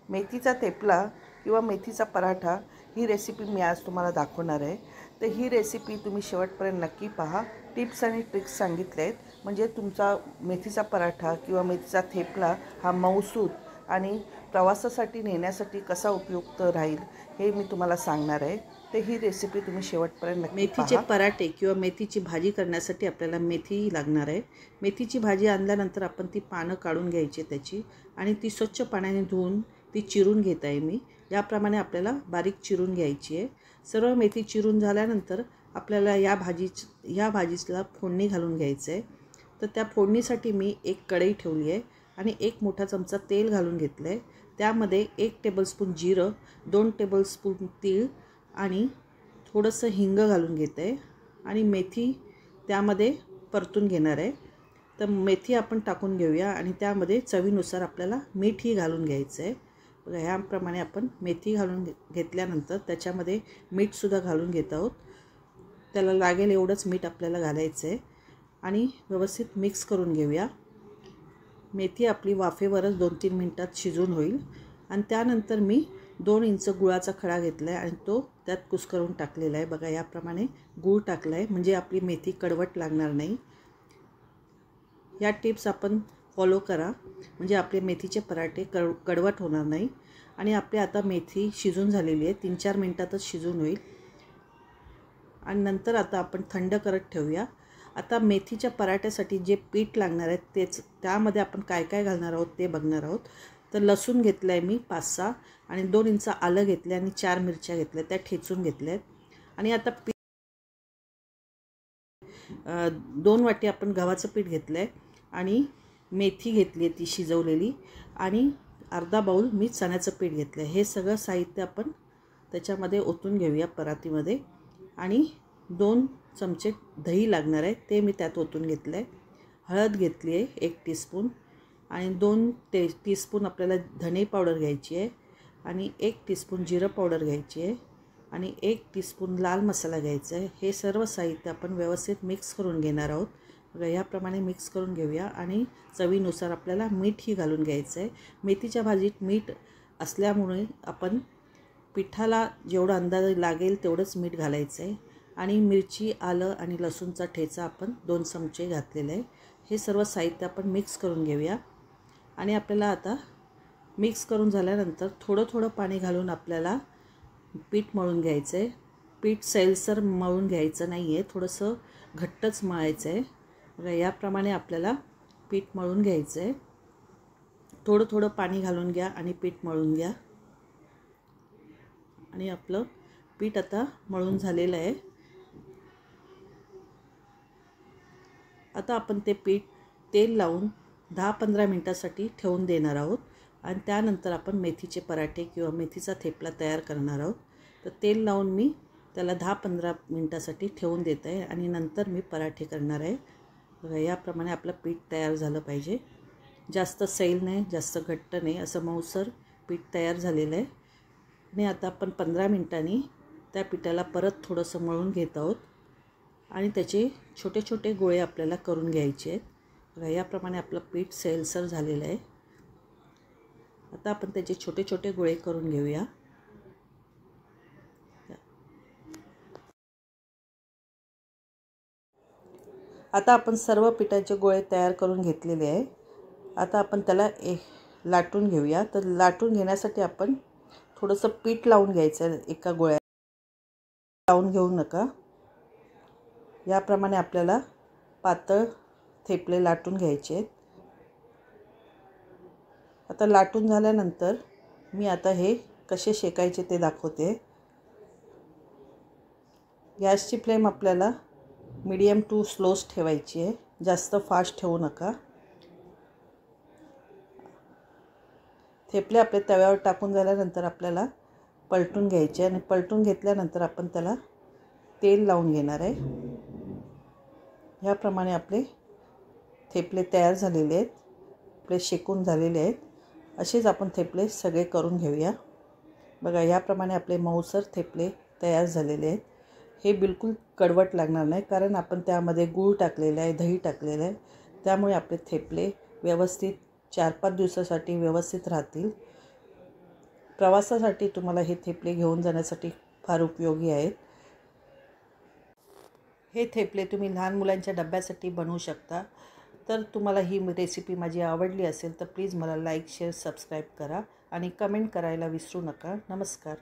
मेथीचा थेपला किंवा मेथीचा पराठा ही रेसिपी मी आज तुम्हाला दाखवणार आहे। तर ही रेसिपी तुम्ही शेवटपर्यंत नक्की पहा। टिप्स आणि ट्रिक्स सांगितले आहेत म्हणजे तुमचा मेथीचा पराठा किंवा मेथीचा थेपला हा मऊसूत आणि प्रवासासाठी नेण्यासाठी कसा उपयुक्त राहील हे मी तुम्हाला सांगणार आहे। तर ही रेसिपी तुम्ही शेवटपर्यंत नक्की पहा। मेथीचे पराठे किंवा मेथीची भाजी करण्यासाठी आपल्याला मेथी लागणार आहे। मेथीची भाजी आणल्यानंतर आपण ती पानं काढून घ्यायची त्याची आणि ती स्वच्छ पाण्याने धुवून ती चिरून घेत आहे मी। याप्रमाणे आपल्याला बारीक चिरून घ्यायची आहे। सर्व मेथी चिरून झाल्यानंतर आपल्याला या भाजीला फोडणी घालून घ्यायचं आहे। तर त्या फोडणीसाठी मी एक कढई ठेवली आहे आणि एक मोठा चमचा तेल घालून घेतलं आहे। त्यामध्ये 1 टेबलस्पून जिरं, 2 टेबलस्पून तीळ आणि थोडंसं हिंग घालून घेते आहे आणि मेथी त्यामध्ये परतून घेणार आहे। तर मेथी आपण टाकून घेऊया आणि त्यामध्ये चवीनुसार आपल्याला मीठही घालून घ्यायचं आहे। बघा ह्याप्रमाणे आपण मेथी घालून घेतल्यानंतर त्याच्यामध्ये मीठसुद्धा घालून घेत आहोत। त्याला लागेल एवढंच मीठ आपल्याला घालायचं आहे आणि व्यवस्थित मिक्स करून घेऊया। मेथी आपली वाफेवरच 2-3 मिनिटात शिजून होईल आणि त्यानंतर मी 2 इंच गुळाचा खडा घेतला आहे आणि तो त्यात कुस्करून टाकलेला आहे। बघा याप्रमाणे गूळ टाकला आहे म्हणजे आपली मेथी कडवट लागणार नाही। या टिप्स आपण फॉलो करा म्हणजे आपले मेथीचे पराठे कडवट होणार नाही। आणि आपली आता मेथी शिजून झालेली आहे, 3-4 मिनिटातच शिजून होईल आणि नंतर आता आपण थंड करत ठेवूया। आता मेथीच्या पराठ्यासाठी जे पीठ लागणार आहे तेच त्यामध्ये आपण काय काय घालणार आहोत ते बघणार आहोत। तर लसूण घेतलं आहे मी 5-6 आणि 2 इंच आलं घेतलं आणि 4 मिरच्या घेतल्या त्या ठेचून घेतल्या आहेत। आणि आता 2 वाटी आपण गव्हाचं पीठ घेतलं आहे आणि मेथी घेतली आहे ती शिजवलेली आणि अर्धा बाउल मी चण्याचं पीठ घेतलं आहे। हे सगळं साहित्य आपण त्याच्यामध्ये ओतून घेऊया परातीमध्ये आणि 2 चमचे दही लागणार आहे ते मी त्यात ओतून घेतलं आहे। हळद घेतली आहे 1 टीस्पून आणि 2 टीस्पून आपल्याला धणे पावडर घ्यायची आहे आणि 1 टीस्पून जिरं पावडर घ्यायची आहे आणि 1 टीस्पून लाल मसाला घ्यायचा आहे। हे सर्व साहित्य आपण व्यवस्थित मिक्स करून घेणार आहोत। बघा याप्रमाणे मिक्स करून घेऊया आणि चवीनुसार आपल्याला मीठही घालून घ्यायचं आहे। मेथीच्या भाजीत मीठ असल्यामुळे आपण पिठाला जेवढा अंदाज लागेल तेवढंच मीठ घालायचं आहे आणि मिरची, आलं आणि लसूणचा ठेचा आपण 2 चमचे घातलेले आहे। हे सर्व साहित्य आपण मिक्स करून घेऊया आणि आपल्याला आता मिक्स करून झाल्यानंतर थोडं पाणी घालून आपल्याला पीठ मळून घ्यायचं आहे। पीठ सैलसर मळून घ्यायचं नाही आहे, थोडंसं घट्टच मळायचं आहे। बघा याप्रमाणे आपल्याला पीठ मळून घ्यायचं आहे। थोडं पाणी घालून घ्या आणि पीठ मळून घ्या आणि आपलं पीठ आता मळून झालेलं आहे। आता आपण ते पीठ तेल लावून 10-15 मिनिटासाठी ठेवून देणार आहोत आणि त्यानंतर आपण मेथीचे पराठे किंवा मेथीचा थेपला तयार करणार आहोत। तर तेल लावून मी त्याला 10-15 मिनिटासाठी ठेवून देत आहे आणि नंतर मी पराठे करणार आहे। बघा याप्रमाणे आपलं पीठ तयार झालं पाहिजे, जास्त सैल नाही जास्त घट्ट नाही, असं मऊसर पीठ तयार झालेलं आहे। आणि आता आपण 15 मिनिटांनी त्या पिठाला परत थोडंसं मळून घेत आहोत आणि त्याचे छोटे छोटे गोळे आपल्याला करून घ्यायचे आहेत। बघा याप्रमाणे आपलं पीठ सैलसर झालेलं आहे। आता आपण त्याचे छोटे छोटे गोळे करून घेऊया। आता आपण सर्व पिठाचे गोळे तयार करून घेतलेले आहे। आता आपण त्याला लाटून घेऊया। तर लाटून घेण्यासाठी आपण थोडंसं पीठ लावून घ्यायचं आहे, एका गोळ्यात लावून घेऊ नका। याप्रमाणे आपल्याला पातळ थेपले लाटून घ्यायचे आहेत। आता लाटून झाल्यानंतर मी आता हे कसे शेकायचे ते दाखवते। गॅसची फ्लेम आपल्याला मीडियम टू स्लोच ठेवायची आहे, जास्त फास्ट ठेवू नका। थेपले आपले तव्यावर टाकून झाल्यानंतर आपल्याला पलटून घ्यायचे आणि पलटून घेतल्यानंतर आपण त्याला तेल लावून घेणार आहे। ह्याप्रमाणे आपले थेपले तयार झालेले आहेत, आपले शेकून झालेले आहेत। असेच आपण थेपले सगळे करून घेऊया। बघा याप्रमाणे आपले मऊसर थेपले तयार झालेले आहेत। हे बिलकुल कडवट लागणार नाही कारण आपण त्यामध्ये गूळ टाकलेला आहे, दही टाकलेलं आहे, त्यामुळे आपले थेपले व्यवस्थित 4-5 दिवसासाठी व्यवस्थित राहतील। प्रवासासाठी तुम्हाला हे थेपले घेऊन जाण्यासाठी फार उपयोगी आहेत. हे थेपले तुम्ही लहान मुलांच्या डब्यासाठी बनवू शकता. तर तुम्हाला ही रेसिपी माझी आवडली असेल तर प्लीज मला लाईक, शेअर, सबस्क्राईब करा आणि कमेंट करायला विसरू नका. नमस्कार.